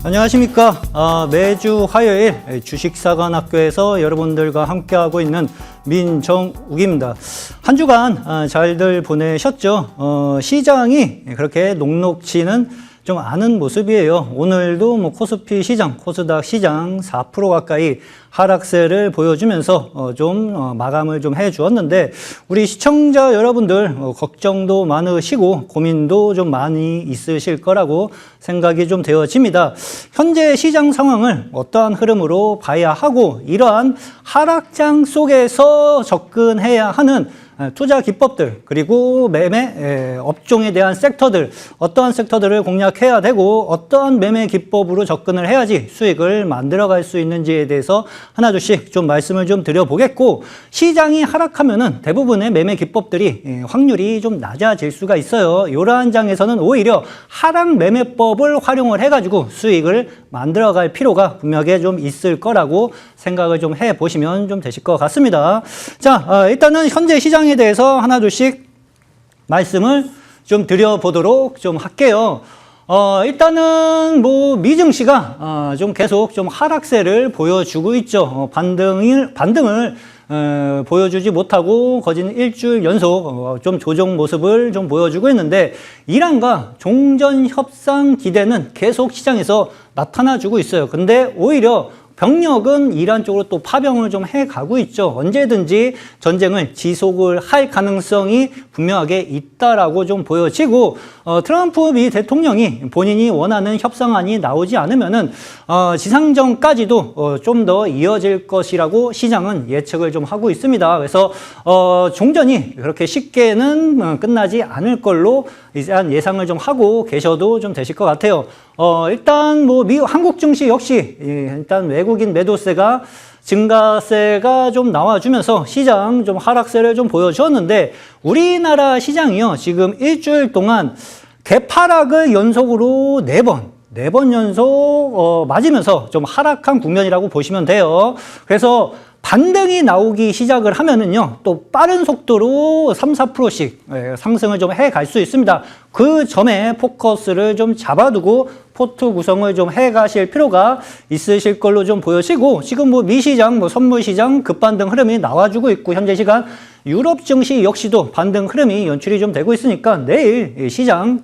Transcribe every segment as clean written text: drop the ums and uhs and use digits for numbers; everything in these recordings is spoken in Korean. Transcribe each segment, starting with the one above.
안녕하십니까. 매주 화요일 주식사관학교에서 여러분들과 함께하고 있는 민정욱입니다. 한 주간 잘들 보내셨죠? 시장이 그렇게 녹록지는 좀 않은 모습이에요. 오늘도 코스피 시장, 코스닥 시장 4% 가까이 하락세를 보여주면서 마감을 좀 해주었는데, 우리 시청자 여러분들 걱정도 많으시고 고민도 좀 많이 있으실 거라고 생각이 좀 되어집니다. 현재 시장 상황을 어떠한 흐름으로 봐야 하고, 이러한 하락장 속에서 접근해야 하는 투자 기법들, 그리고 매매 업종에 대한 섹터들, 어떠한 섹터들을 공략해야 되고 어떠한 매매 기법으로 접근을 해야지 수익을 만들어갈 수 있는지에 대해서 하나둘씩 좀 말씀을 좀 드려보겠고, 시장이 하락하면은 대부분의 매매 기법들이 확률이 좀 낮아질 수가 있어요. 이러한 장에서는 오히려 하락 매매법을 활용을 해가지고 수익을 만들어갈 필요가 분명히 좀 있을 거라고 생각을 좀 해보시면 좀 되실 것 같습니다. 자, 일단은 현재 시장에 대해서 하나둘씩 말씀을 좀 드려보도록 좀 할게요. 일단은 미증시가 좀 계속 좀 하락세를 보여주고 있죠. 반등을 보여주지 못하고 거진 일주일 연속 좀 조정 모습을 좀 보여주고 있는데, 이란과 종전 협상 기대는 계속 시장에서 나타나주고 있어요. 근데 오히려 병력은 이란 쪽으로 또 파병을 좀 해가고 있죠. 언제든지 전쟁을 지속을 할 가능성이 분명하게 있다라고 좀 보여지고, 트럼프 미 대통령이 본인이 원하는 협상안이 나오지 않으면은 지상전까지도 좀 더 이어질 것이라고 시장은 예측을 좀 하고 있습니다. 그래서 종전이 그렇게 쉽게는 끝나지 않을 걸로 예상을 좀 하고 계셔도 좀 되실 것 같아요. 일단 한국 증시 역시 일단 외국인 매도세가 증가세가 좀 나와주면서 시장 좀 하락세를 좀 보여주었는데, 우리나라 시장이요, 지금 일주일 동안 개파락을 연속으로 4번 연속 맞으면서 좀 하락한 국면이라고 보시면 돼요. 그래서 반등이 나오기 시작을 하면은요, 또 빠른 속도로 3, 4%씩 상승을 좀 해갈 수 있습니다. 그 점에 포커스를 좀 잡아두고 포트 구성을 좀 해가실 필요가 있으실 걸로 좀 보여지고, 지금 미시장, 선물시장 급반등 흐름이 나와주고 있고, 현재 시간 유럽 증시 역시도 반등 흐름이 연출이 좀 되고 있으니까 내일 시장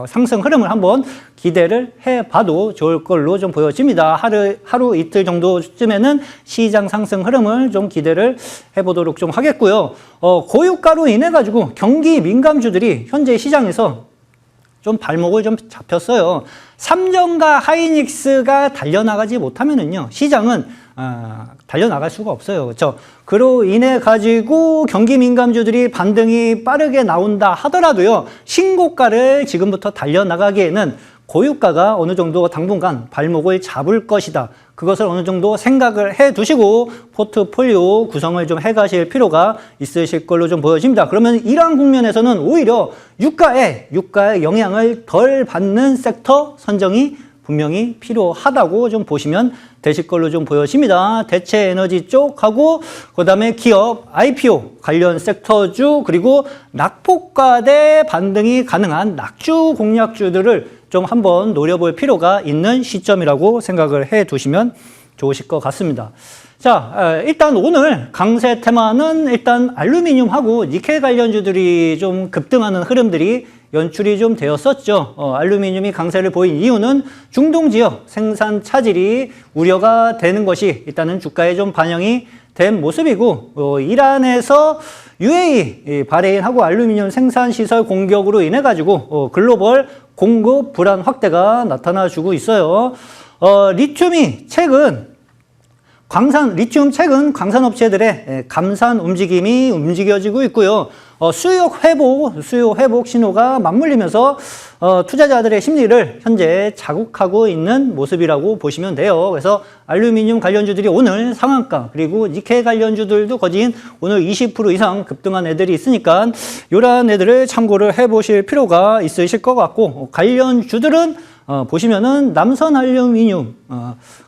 상승 흐름을 한번 기대를 해봐도 좋을 걸로 좀 보여집니다. 하루 이틀 정도쯤에는 시장 상승 흐름을 좀 기대를 해보도록 좀 하겠고요. 고유가로 인해 가지고 경기 민감주들이 현재 시장에서 좀 발목을 좀 잡혔어요. 삼성과 하이닉스가 달려나가지 못하면은요, 시장은 달려나갈 수가 없어요. 그렇죠? 그로 인해 가지고 경기 민감주들이 반등이 빠르게 나온다 하더라도요, 신고가를 지금부터 달려나가기에는 고유가가 어느 정도 당분간 발목을 잡을 것이다. 그것을 어느 정도 생각을 해 두시고 포트폴리오 구성을 좀 해가실 필요가 있으실 걸로 좀 보여집니다. 그러면 이러한 국면에서는 오히려 유가의 영향을 덜 받는 섹터 선정이 분명히 필요하다고 좀 보시면 되실 걸로 좀 보여집니다. 대체 에너지 쪽하고, 그 다음에 기업, IPO 관련 섹터주, 그리고 낙폭과대 반등이 가능한 낙주 공략주들을 좀 한번 노려볼 필요가 있는 시점이라고 생각을 해 두시면 좋으실 것 같습니다. 자, 일단 오늘 강세 테마는 일단 알루미늄하고 니켈 관련주들이 좀 급등하는 흐름들이 연출이 좀 되었었죠. 알루미늄이 강세를 보인 이유는 중동 지역 생산 차질이 우려가 되는 것이 일단은 주가에 좀 반영이 된 모습이고, 이란에서 UAE, 바레인하고 알루미늄 생산 시설 공격으로 인해 가지고 글로벌 공급 불안 확대가 나타나주고 있어요. 리튬이 최근 리튬 최근 광산업체들의 감산 움직임이 움직여지고 있고요. 수요 회복 신호가 맞물리면서 투자자들의 심리를 현재 자극하고 있는 모습이라고 보시면 돼요. 그래서 알루미늄 관련주들이 오늘 상한가, 그리고 니켈 관련주들도 거진 오늘 20% 이상 급등한 애들이 있으니까 이러한 애들을 참고를 해보실 필요가 있으실 것 같고, 관련주들은 보시면은 남선 알루미늄,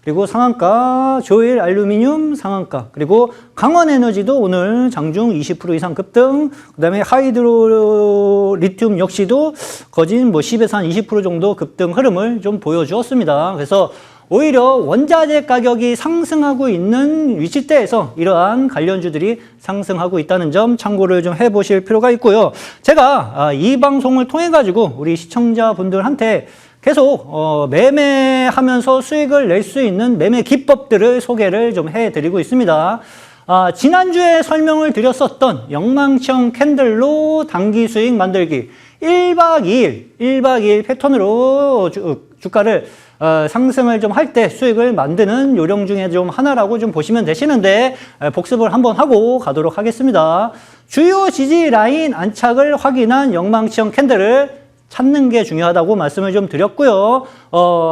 그리고 상한가 조일 알루미늄 상한가, 그리고 강원 에너지도 오늘 장중 20% 이상 급등, 그다음에 하이드로 리튬 역시도 거진 뭐 10에서 한 20% 정도 급등 흐름을 좀 보여주었습니다. 그래서 오히려 원자재 가격이 상승하고 있는 위치대에서 이러한 관련주들이 상승하고 있다는 점 참고를 좀 해보실 필요가 있고요. 제가 이 방송을 통해 가지고 우리 시청자분들한테 계속 매매하면서 수익을 낼 수 있는 매매 기법들을 소개를 좀 해드리고 있습니다. 지난주에 설명을 드렸었던 영망청 캔들로 단기 수익 만들기 1박 2일 패턴으로 주가를 상승을 좀 할 때 수익을 만드는 요령 중에 좀 하나라고 좀 보시면 되시는데 복습을 한번 하고 가도록 하겠습니다. 주요 지지 라인 안착을 확인한 영망청 캔들을 찾는 게 중요하다고 말씀을 좀 드렸고요.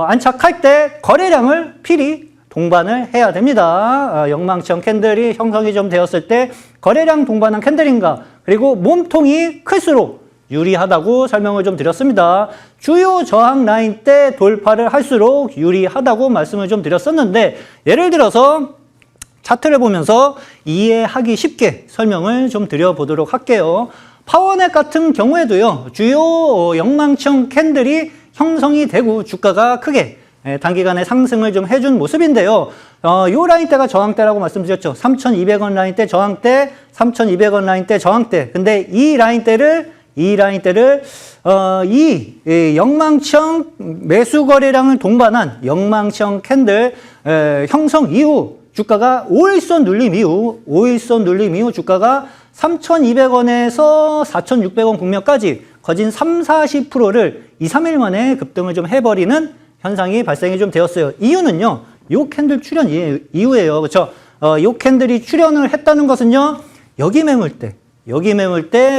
안착할 때 거래량을 필히 동반을 해야 됩니다. 영망청 캔들이 형성이 좀 되었을 때 거래량 동반한 캔들인가, 그리고 몸통이 클수록 유리하다고 설명을 좀 드렸습니다. 주요 저항 라인 때 돌파를 할수록 유리하다고 말씀을 좀 드렸었는데, 예를 들어서 차트를 보면서 이해하기 쉽게 설명을 좀 드려보도록 할게요. 파워넷 같은 경우에도요, 주요 영망청 캔들이 형성이 되고 주가가 크게 단기간에 상승을 좀 해준 모습인데요. 요 라인대가 저항대라고 말씀드렸죠. 3,200원 라인대 저항대, 3,200원 라인대 저항대. 근데 이 라인대를 영망청 매수 거래량을 동반한 영망청 캔들 형성 이후 주가가 5일선 눌림 이후 주가가 3,200원에서 4,600원 국면까지 거진 30-40%를 2-3일 만에 급등을 좀 해버리는 현상이 발생이 좀 되었어요. 이유는요, 요 캔들 출현 이후에요. 그렇죠? 요 캔들이 출현을 했다는 것은요, 여기 매물대,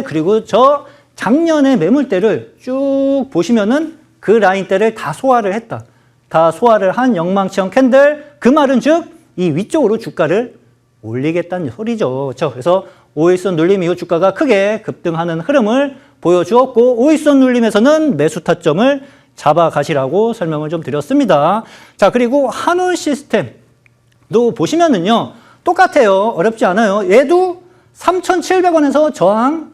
그리고 저 작년의 매물대를 쭉 보시면은 그 라인대를 다 소화를 했다. 다 소화를 한 영망청 캔들, 그 말은 즉, 이 위쪽으로 주가를 올리겠다는 소리죠. 그렇죠? 그래서 5일선 눌림 이후 주가가 크게 급등하는 흐름을 보여주었고, 5일선 눌림에서는 매수 타점을 잡아가시라고 설명을 좀 드렸습니다. 자, 그리고 한올 시스템도 보시면은요, 똑같아요. 어렵지 않아요. 얘도 3,700원에서 저항,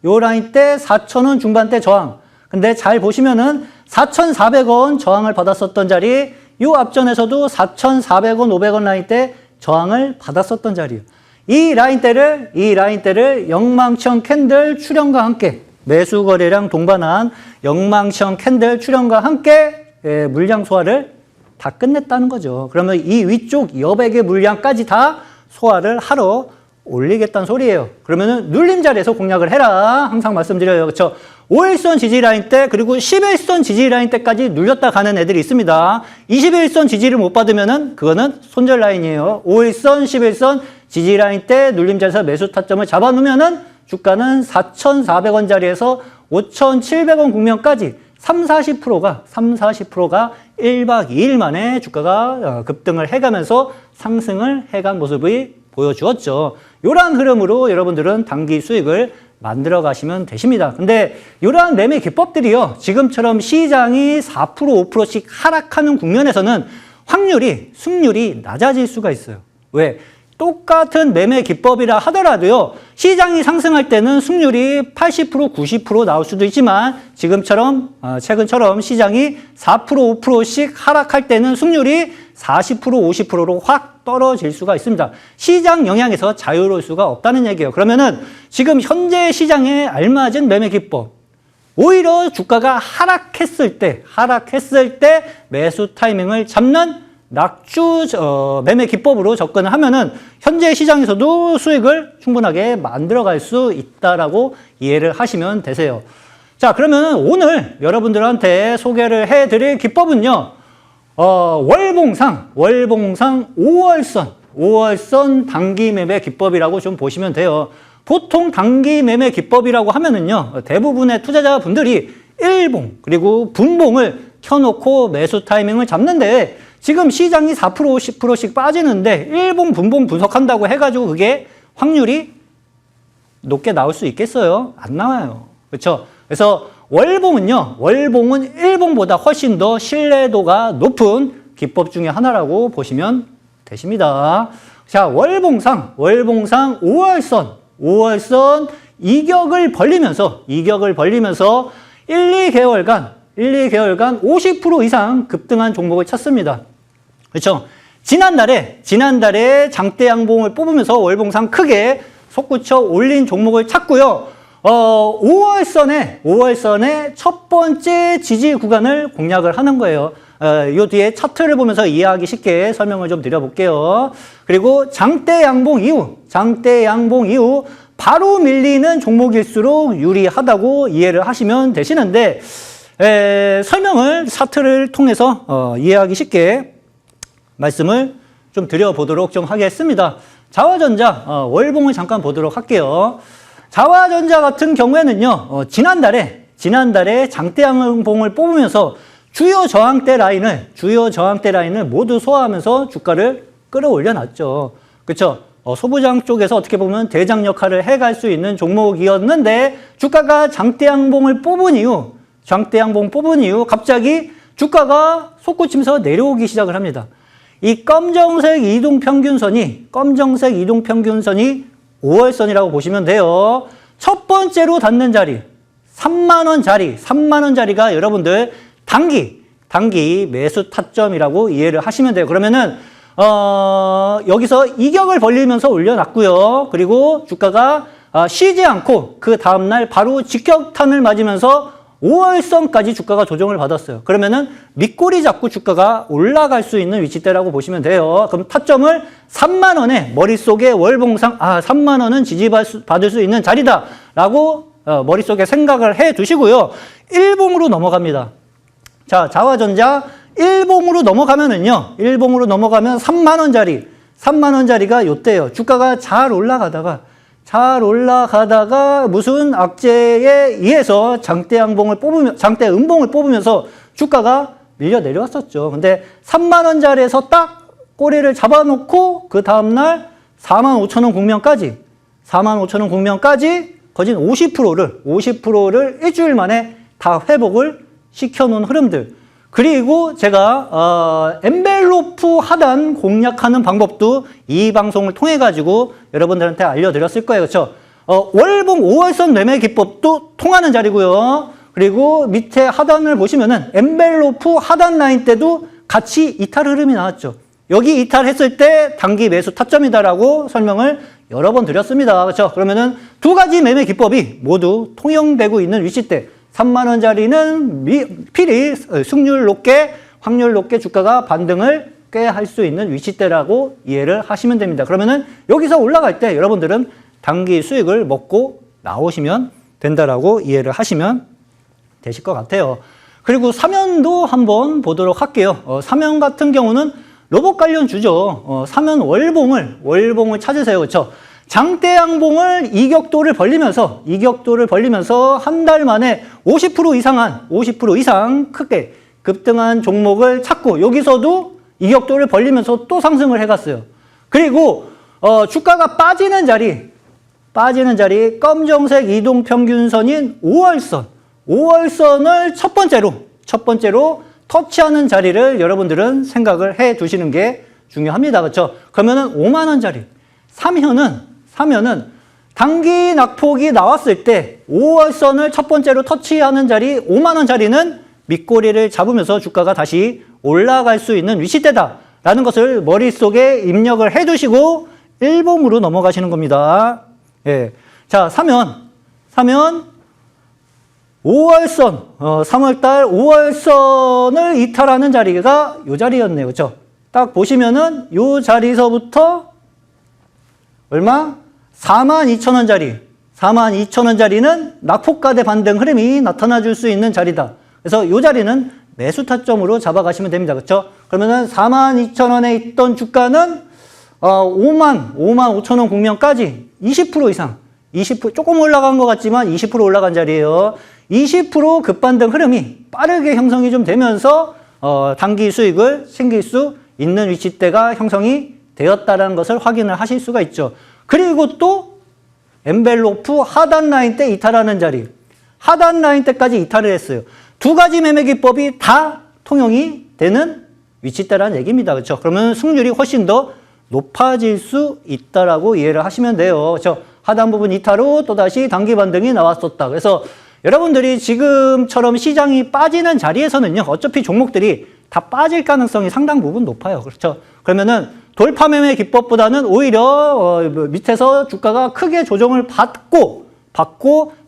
요 라인 때 4,000원 중반대 저항. 근데 잘 보시면은 4,400원 저항을 받았었던 자리, 요 앞전에서도 4,400원, 500원 라인 때 저항을 받았었던 자리예요. 이 라인대를 영망청 캔들 출현과 함께, 매수 거래량 동반한 영망청 캔들 출현과 함께 물량 소화를 다 끝냈다는 거죠. 그러면 이 위쪽 여백의 물량까지 다 소화를 하러 올리겠다는 소리예요. 그러면은 눌림 자리에서 공략을 해라. 항상 말씀드려요. 그렇죠? 5일선 지지 라인 때, 그리고 11선 지지 라인 때까지 눌렸다 가는 애들이 있습니다. 21선 지지를 못 받으면은 그거는 손절 라인이에요. 5일선, 11선 지지 라인 때 눌림 자리에서 매수 타점을 잡아 놓으면은 주가는 4,400원 자리에서 5,700원 국면까지 30-40%가 1박 2일 만에 주가가 급등을 해가면서 상승을 해간 모습이 보여주었죠. 이러한 흐름으로 여러분들은 단기 수익을 만들어 가시면 되십니다. 근데 이러한 매매 기법들이요, 지금처럼 시장이 4%, 5%씩 하락하는 국면에서는 승률이 낮아질 수가 있어요. 왜? 똑같은 매매 기법이라 하더라도요, 시장이 상승할 때는 승률이 80%, 90% 나올 수도 있지만, 최근처럼 시장이 4%, 5%씩 하락할 때는 승률이 40%, 50%로 확 떨어질 수가 있습니다. 시장 영향에서 자유로울 수가 없다는 얘기예요. 그러면은 지금 현재 시장에 알맞은 매매 기법, 오히려 주가가 하락했을 때 매수 타이밍을 잡는 낙주 매매 기법으로 접근을 하면은 현재 시장에서도 수익을 충분하게 만들어갈 수 있다라고 이해를 하시면 되세요. 자, 그러면 오늘 여러분들한테 소개를 해드릴 기법은요, 월봉상 5월선 단기 매매 기법이라고 좀 보시면 돼요. 보통 단기 매매 기법이라고 하면은요, 대부분의 투자자분들이 일봉 그리고 분봉을 켜놓고 매수 타이밍을 잡는데, 지금 시장이 4%, 10%씩 빠지는데 일봉, 분봉 분석한다고 해가지고 그게 확률이 높게 나올 수 있겠어요? 안 나와요. 그렇죠? 그래서 월봉은요, 월봉은 일봉보다 훨씬 더 신뢰도가 높은 기법 중에 하나라고 보시면 되십니다. 자, 월봉상 5월선 이격을 벌리면서 1, 2개월간 50% 이상 급등한 종목을 찾습니다. 그렇죠? 지난달에 장대 양봉을 뽑으면서 월봉상 크게 솟구쳐 올린 종목을 찾고요. 5월선에 첫 번째 지지 구간을 공략을 하는 거예요. 요 뒤에 차트를 보면서 이해하기 쉽게 설명을 좀 드려볼게요. 그리고 장대 양봉 이후 바로 밀리는 종목일수록 유리하다고 이해를 하시면 되시는데, 설명을 차트를 통해서 이해하기 쉽게 말씀을 좀 드려보도록 좀 하겠습니다. 자화전자 월봉을 잠깐 보도록 할게요. 자화전자 같은 경우에는요, 지난달에 장대 양봉을 뽑으면서 주요 저항대 라인을 모두 소화하면서 주가를 끌어올려 놨죠. 그렇죠? 소부장 쪽에서 어떻게 보면 대장 역할을 해갈 수 있는 종목이었는데, 주가가 장대 양봉 뽑은 이후 갑자기 주가가 솟구치면서 내려오기 시작을 합니다. 이 검정색 이동평균선이 5월선이라고 보시면 돼요. 첫 번째로 닿는 자리 3만 원 자리가 여러분들 단기 매수 타점이라고 이해를 하시면 돼요. 그러면은 여기서 이격을 벌리면서 올려놨고요. 그리고 주가가 쉬지 않고 그 다음날 바로 직격탄을 맞으면서 5월선까지 주가가 조정을 받았어요. 그러면은 밑꼬리 잡고 주가가 올라갈 수 있는 위치대라고 보시면 돼요. 그럼 타점을 3만 원에 머릿속에 월봉상 3만 원은 지지받을 수 있는 자리다라고 머릿속에 생각을 해 두시고요. 일봉으로 넘어갑니다. 자, 자화전자 일봉으로 넘어가면 3만 원짜리가 요때요. 주가가 잘 올라가다가 무슨 악재에 의해서 장대 음봉을 뽑으면서 주가가 밀려 내려왔었죠. 근데 3만 원짜리에서 딱 꼬리를 잡아놓고 그 다음날 45,000원 국면까지 거진 50%를 일주일 만에 다 회복을 시켜놓은 흐름들. 그리고 제가 엔벨로프 하단 공략하는 방법도 이 방송을 통해 가지고 여러분들한테 알려드렸을 거예요. 그렇죠? 월봉 5월선 매매 기법도 통하는 자리고요. 그리고 밑에 하단을 보시면은 엔벨로프 하단 라인 때도 같이 이탈 흐름이 나왔죠. 여기 이탈했을 때 단기 매수 타점이다라고 설명을 여러 번 드렸습니다. 그렇죠? 그러면은 두 가지 매매 기법이 모두 통용되고 있는 위치대. 3만 원짜리는 필히 확률 높게 주가가 반등을 꽤 할 수 있는 위치대라고 이해를 하시면 됩니다. 그러면은 여기서 올라갈 때 여러분들은 단기 수익을 먹고 나오시면 된다라고 이해를 하시면 되실 것 같아요. 그리고 사면도 한번 보도록 할게요. 사면 같은 경우는 로봇 관련 주죠. 사면 월봉을 찾으세요. 그렇죠? 장대 양봉을 이격도를 벌리면서 한 달 만에 50% 이상 크게 급등한 종목을 찾고 여기서도 이격도를 벌리면서 또 상승을 해갔어요. 그리고 주가가 빠지는 자리 검정색 이동평균선인 5월선을 첫 번째로 터치하는 자리를 여러분들은 생각을 해 두시는 게 중요합니다. 그렇죠? 그러면은 5만 원짜리 사면은 단기 낙폭이 나왔을 때 5월선을 첫 번째로 터치하는 자리 5만 원짜리는 밑꼬리를 잡으면서 주가가 다시 올라갈 수 있는 위치대다라는 것을 머릿속에 입력을 해 두시고 일봉으로 넘어가시는 겁니다. 예. 자, 사면 5월선 3월달 5월선을 이탈하는 자리가 이 자리였네요. 그렇죠? 딱 보시면은 이 자리서부터 얼마? 42,000원짜리는 낙폭과대 반등 흐름이 나타나 줄 수 있는 자리다. 그래서 이 자리는 매수 타점으로 잡아가시면 됩니다. 그렇죠? 그러면은 42,000원에 있던 주가는 55,000원 국면까지 20% 이상, 20% 조금 올라간 것 같지만 20% 올라간 자리예요. 20% 급반등 흐름이 빠르게 형성이 좀 되면서 단기 수익을 챙길 수 있는 위치대가 형성이 되었다는 것을 확인을 하실 수가 있죠. 그리고 또 엔벨로프 하단 라인 때 이탈하는 자리. 하단 라인 때까지 이탈을 했어요. 두 가지 매매 기법이 다 통용이 되는 위치대라는 얘기입니다. 그렇죠? 그러면 승률이 훨씬 더 높아질 수 있다라고 이해를 하시면 돼요. 그렇죠? 하단 부분 이탈 후 또다시 단기 반등이 나왔었다. 그래서 여러분들이 지금처럼 시장이 빠지는 자리에서는요, 어차피 종목들이 다 빠질 가능성이 상당 부분 높아요. 그렇죠? 그러면은 돌파 매매 기법보다는 오히려 밑에서 주가가 크게 조정을 받고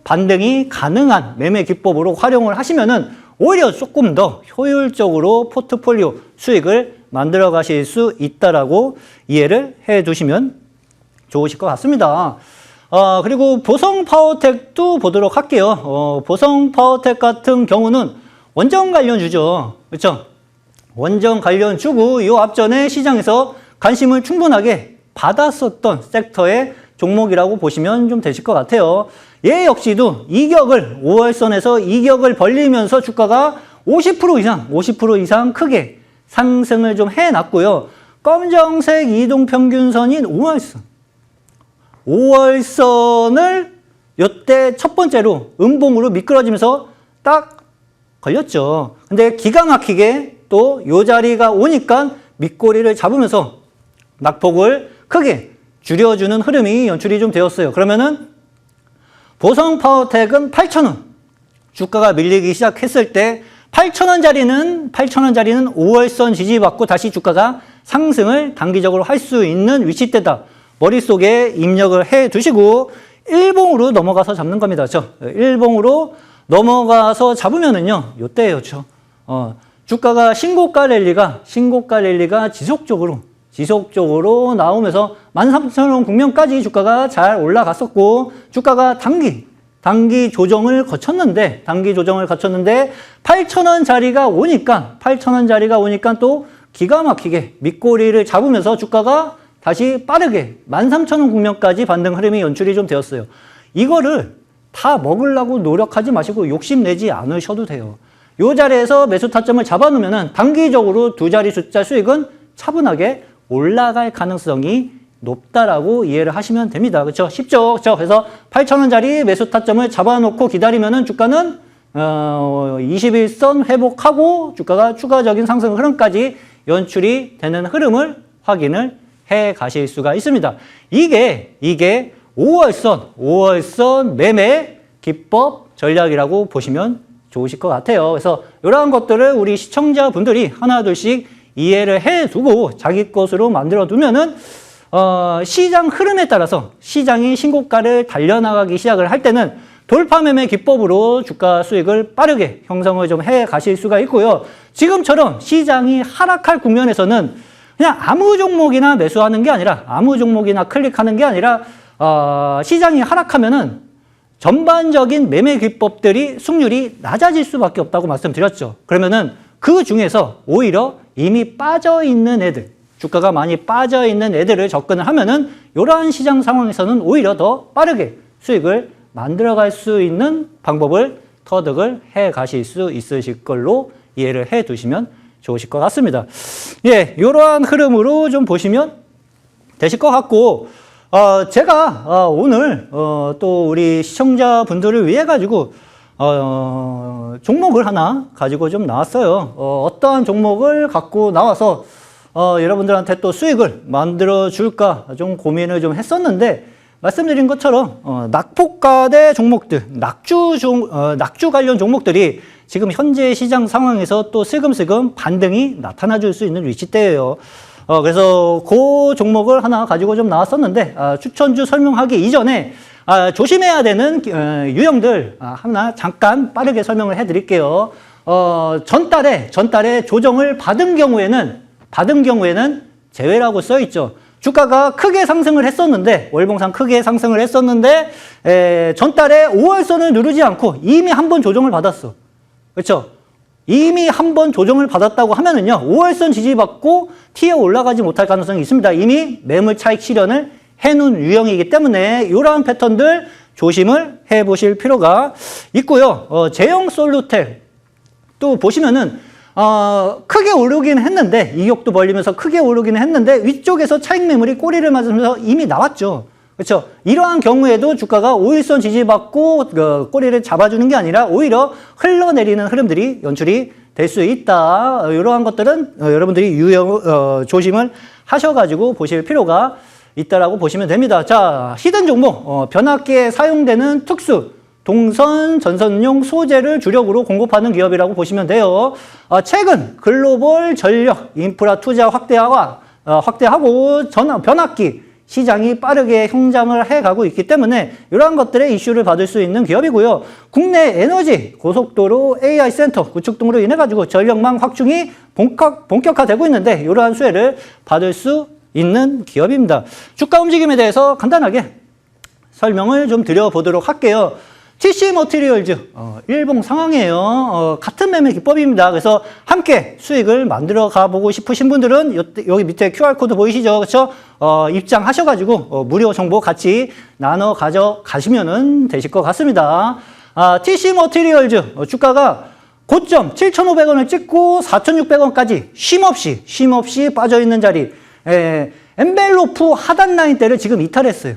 반등이 가능한 매매 기법으로 활용을 하시면은 오히려 조금 더 효율적으로 포트폴리오 수익을 만들어 가실 수 있다라고 이해를 해 두시면 좋으실 것 같습니다. 그리고 보성 파워텍도 보도록 할게요. 보성 파워텍 같은 경우는 원전 관련주죠. 그렇죠? 원전 관련주고 이 앞전에 시장에서 관심을 충분하게 받았었던 sektor의 종목이라고 보시면 좀 되실 것 같아요. 얘 역시도 5월선에서 이격을 벌리면서 주가가 50% 이상 크게 상승을 좀 해놨고요. 검정색 이동평균선인 5월선을 이때 첫 번째로 음봉으로 미끄러지면서 딱 걸렸죠. 근데 기가 막히게 또 이 자리가 오니까 밑꼬리를 잡으면서 낙폭을 크게 줄여주는 흐름이 연출이 좀 되었어요. 그러면은 보성 파워텍은 8,000원 주가가 밀리기 시작했을 때 8,000원짜리는 5월선 지지받고 다시 주가가 상승을 단기적으로 할 수 있는 위치대다. 머릿속에 입력을 해 두시고 일봉으로 넘어가서 잡는 겁니다. 그렇죠? 일봉으로 넘어가서 잡으면은요. 요때예요. 그렇죠? 주가가 신고가 랠리가 지속적으로 나오면서 13,000원 국면까지 주가가 잘 올라갔었고 주가가 단기 조정을 거쳤는데 8,000원짜리가 오니까 또 기가 막히게 밑꼬리를 잡으면서 주가가 다시 빠르게 13,000원 국면까지 반등 흐름이 연출이 좀 되었어요. 이거를 다 먹으려고 노력하지 마시고 욕심내지 않으셔도 돼요. 이 자리에서 매수 타점을 잡아놓으면 단기적으로 두 자리 숫자 수익은 차분하게 올라갈 가능성이 높다라고 이해를 하시면 됩니다. 그렇죠? 쉽죠? 그렇죠? 그래서 8,000원짜리 매수 타점을 잡아놓고 기다리면은 주가는 21선 회복하고 주가가 추가적인 상승 흐름까지 연출이 되는 흐름을 확인을 해 가실 수가 있습니다. 이게 5월선 매매 기법 전략이라고 보시면 좋으실 것 같아요. 그래서 이러한 것들을 우리 시청자분들이 하나둘씩 이해를 해두고 자기 것으로 만들어 두면은 시장 흐름에 따라서 시장이 신고가를 달려나가기 시작을 할 때는 돌파 매매 기법으로 주가 수익을 빠르게 형성을 좀 해 가실 수가 있고요. 지금처럼 시장이 하락할 국면에서는 그냥 아무 종목이나 매수하는 게 아니라 아무 종목이나 클릭하는 게 아니라 시장이 하락하면은 전반적인 매매 기법들이 승률이 낮아질 수밖에 없다고 말씀드렸죠. 그러면은 그 중에서 오히려 이미 빠져있는 애들, 주가가 많이 빠져있는 애들을 접근을 하면은 이러한 시장 상황에서는 오히려 더 빠르게 수익을 만들어갈 수 있는 방법을 터득을 해 가실 수 있으실 걸로 이해를 해 두시면 좋으실 것 같습니다. 예, 이러한 흐름으로 좀 보시면 되실 것 같고, 제가 오늘 또 우리 시청자분들을 위해 가지고 종목을 하나 가지고 좀 나왔어요. 어떠한 종목을 갖고 나와서 여러분들한테 또 수익을 만들어 줄까 좀 고민을 좀 했었는데, 말씀드린 것처럼 낙폭과대 종목들, 낙주 관련 종목들이 지금 현재 시장 상황에서 또 슬금슬금 반등이 나타나 줄 수 있는 위치대예요. 그래서 그 종목을 하나 가지고 좀 나왔었는데, 추천주 설명하기 이전에 조심해야 되는 유형들 하나 잠깐 빠르게 설명을 해드릴게요. 전달에 조정을 받은 경우에는 제외라고 써 있죠. 주가가 크게 상승을 했었는데, 월봉상 크게 상승을 했었는데, 전달에 5월선을 누르지 않고 이미 한 번 조정을 받았어. 그렇죠? 이미 한 번 조정을 받았다고 하면은요, 5월선 지지받고 튀어 올라가지 못할 가능성이 있습니다. 이미 매물 차익 실현을 해놓은 유형이기 때문에 이러한 패턴들 조심을 해보실 필요가 있고요. 제형 솔루텍 또 보시면은 크게 오르긴 했는데, 이격도 벌리면서 크게 오르긴 했는데 위쪽에서 차익 매물이 꼬리를 맞으면서 이미 나왔죠. 그렇죠. 이러한 경우에도 주가가 5일선 지지받고 꼬리를 잡아주는 게 아니라 오히려 흘러내리는 흐름들이 연출이 될 수 있다. 이러한 것들은 여러분들이 조심을 하셔가지고 보실 필요가 있다라고 보시면 됩니다. 자, 히든 종목, 변압기에 사용되는 특수 동선 전선용 소재를 주력으로 공급하는 기업이라고 보시면 돼요. 최근 글로벌 전력 인프라 투자 확대하고 변압기 시장이 빠르게 성장을 해가고 있기 때문에 이러한 것들의 이슈를 받을 수 있는 기업이고요. 국내 에너지, 고속도로, AI 센터 구축 등으로 인해 가지고 전력망 확충이 본격화되고 있는데 이러한 수혜를 받을 수 있는 기업입니다. 주가 움직임에 대해서 간단하게 설명을 좀 드려보도록 할게요. TC 머티리얼즈 일봉 상황이에요. 같은 매매 기법입니다. 그래서 함께 수익을 만들어 가보고 싶으신 분들은 여기 밑에 QR코드 보이시죠? 그렇죠? 입장하셔가지고 무료 정보 같이 나눠 가져가시면 되실 것 같습니다. TC 머티리얼즈 주가가 고점 7,500원을 찍고 4,600원까지 쉼없이 빠져있는 자리. 엔벨로프 하단 라인대를 지금 이탈했어요.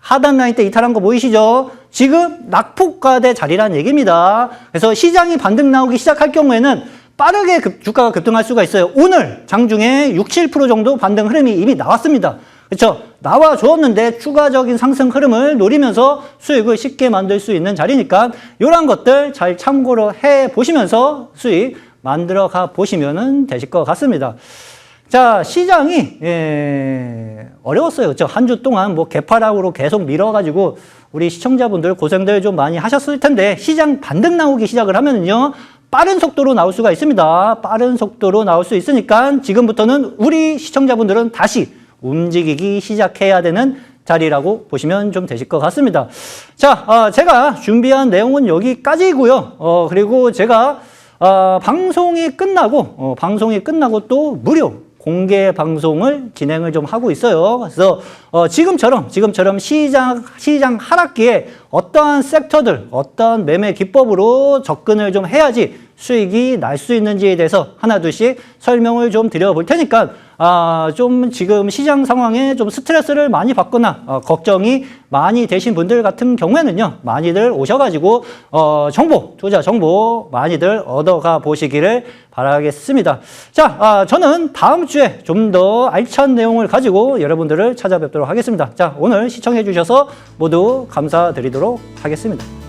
하단 라인 때 이탈한 거 보이시죠? 지금 낙폭과대 자리라는 얘기입니다. 그래서 시장이 반등 나오기 시작할 경우에는 빠르게 주가가 급등할 수가 있어요. 오늘 장중에 6, 7% 정도 반등 흐름이 이미 나왔습니다. 그렇죠? 나와 주었는데 추가적인 상승 흐름을 노리면서 수익을 쉽게 만들 수 있는 자리니까 이런 것들 잘 참고로 해 보시면서 수익 만들어 가 보시면 되실 것 같습니다. 자, 시장이 어려웠어요. 그렇죠? 한 주 동안 뭐 개파락으로 계속 밀어가지고 우리 시청자분들 고생들 좀 많이 하셨을 텐데 시장 반등 나오기 시작을 하면은요 빠른 속도로 나올 수가 있습니다. 빠른 속도로 나올 수 있으니까 지금부터는 우리 시청자분들은 다시 움직이기 시작해야 되는 자리라고 보시면 좀 되실 것 같습니다. 자, 제가 준비한 내용은 여기까지고요. 그리고 제가 방송이 끝나고 또 무료 공개 방송을 진행을 좀 하고 있어요. 그래서 지금처럼 시장 하락기에 어떠한 섹터들, 어떠한 매매 기법으로 접근을 좀 해야지 수익이 날 수 있는지에 대해서 하나둘씩 설명을 좀 드려볼 테니까 좀 지금 시장 상황에 좀 스트레스를 많이 받거나 걱정이 많이 되신 분들 같은 경우에는요 많이들 오셔가지고 투자 정보 많이들 얻어가 보시기를 바라겠습니다. 자, 저는 다음 주에 좀 더 알찬 내용을 가지고 여러분들을 찾아뵙도록 하겠습니다. 자, 오늘 시청해 주셔서 모두 감사드리도록 하겠습니다.